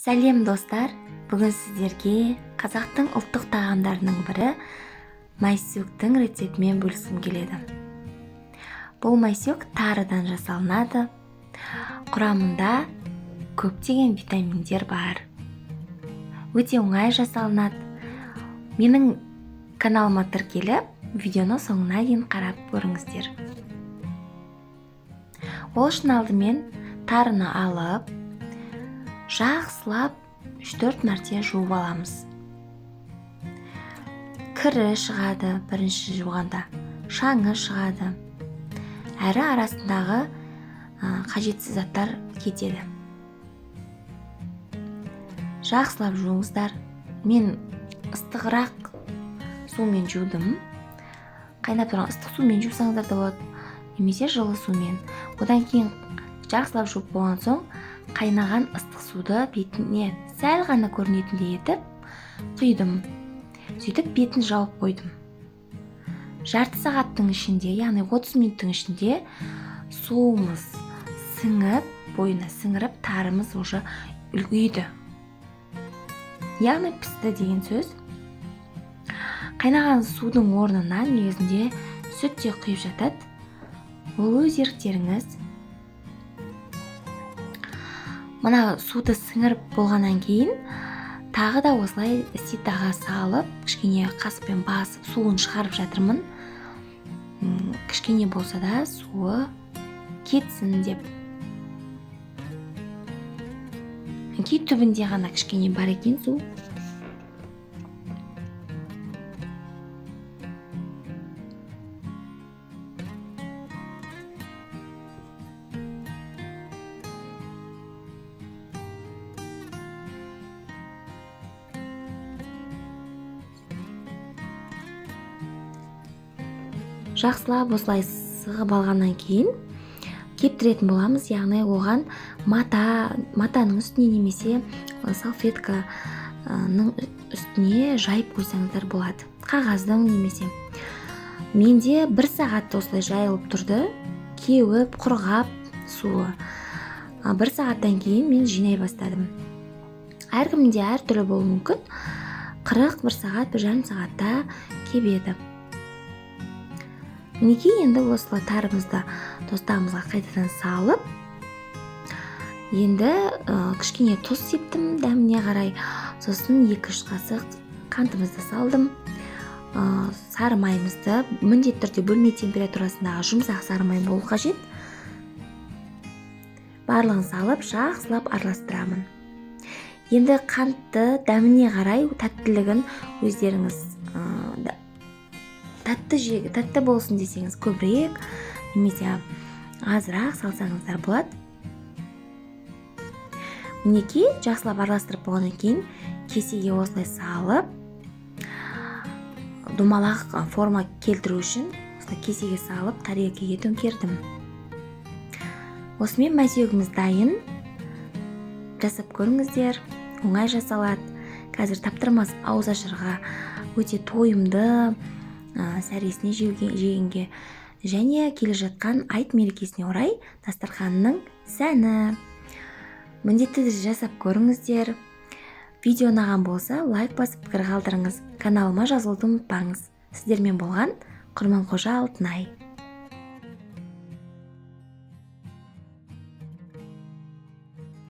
Сәлем достар, бүгін сіздерге қазақтың ұлттық тағамдарының бірі майсөктің рецептімен бөліскім келеді. Бұл майсөк тарыдан жасалынады. Құрамында көптеген витаминдер бар. Өте оңай жасалынады. Менің каналыма тіркеліп, видеоны соңына дейін қарап көріңіздер. Ол үшін алдымен тарыны алып, жақсылап 3-4 мәрте жуып аламыз. Кірі шығады бірінші жуғанда, шаңы шығады. Әрі арасындағы қажетсіз заттар кетеді. Жақсылап жуыңыздар. Мен ыстығырақ сумен жудым. Қайнап тұрған ыстық сумен жусаңыздар да болады, немесе жылы сумен. Одан кейін жақсылап жуып болған соң қайнаған ыстық суды бетіне сәл ғана көрінетіндей етіп құйдым. Сөйтіп бетін жауып қойдым. Жарты сағаттың ішінде, яғни 30 минуттың ішінде суымыз сіңіп, бойына сіңіріп, тарымыз уже үлгейді. Яғни пісті деген сөз. Қайнаған судың орнына негізінде сүт те құйып жатады. Ол өз еріктеріңіз. Мына суды сіңіріп болғаннан кейін тағы да осылай ситаға салып, кішкене қасықпен басып суын шығарып жатырмын. Кішкене болса да суы кетсін деп. Кей түбінде ғана кішкене бар екен су. Жақсылап осылай сығып алғаннан кейін кептіретін боламыз, яғни оған матаның үстіне немесе салфетканың үстіне жайып қойсаңыздар болады. Қағаздың немесе. Менде 1 сағат осылай жайылып тұрды, кеуіп, құрғап суы. 1 сағаттан кейін мен жинай бастадым. Әркімде әртүрлі болуы мүмкін. 41 сағат, 1,5 сағатта кебеді. Мінекей енді осылай тарымызды тостағымызға қайтадан салып, енді кішкене тұз септім дәміне қарай, сосын 2-3 қасық қантымызды салдым. Сары майымызды міндетті түрде бөлме температурасындағы жұмсақ сары май болу қажет. Барлығын салып, жақсылап араластырамын. Енді қантты дәміне қарай тәттілігін өздеріңіз тәтті болсын десеңіз көбірек, немесе азырақ салсаңыздар болады. Мінекей жақсылап араластырып болғаннан кейін кесеге осылай салып, домалақ форма келтіру үшін кесеге салып тарелкеге төңкердім. Осымен майсөгіміз дайын. Жасап көріңіздер, оңай жасалады. Қазір таптырмас ауыз ашарға өте тойымды, сәресіне жегенге және келе жатқан айт мерекесіне орай дастарханның сәні. Міндетті жасап көріңіздер. Видео ұнаған болса, лайк басып пікір қалдырыңыз. Каналыма жазылуды ұмытпаңыз. Сіздермен болған Құрманқожа Алтынай.